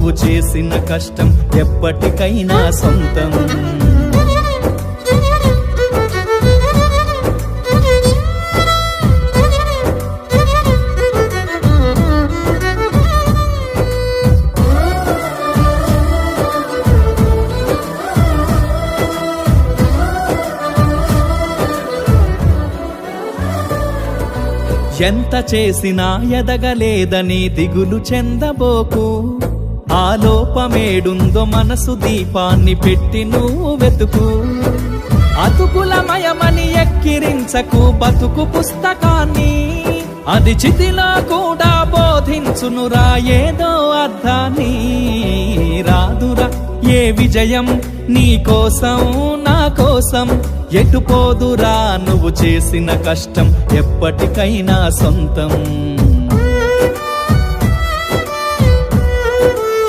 నువ్వు చేసిన కష్టం ఎప్పటికైనా సొంతం. ఎంత చేసినా ఎదగలేదని దిగులు చెందబోకు. ఆ లోపమేడుందో మనసు దీపాన్ని పెట్టి నువ్వు వెతుకు. అతుకులమయమని ఎక్కిరించకు బతుకు పుస్తకాన్ని, అది చితిలో కూడా బోధించునురా ఏదో అర్థాన్ని. రాదురా ఏ విజయం నీ కోసం నా కోసం, ఎటుపోదురా నువ్వు చేసిన కష్టం ఎప్పటికైనా సొంతం.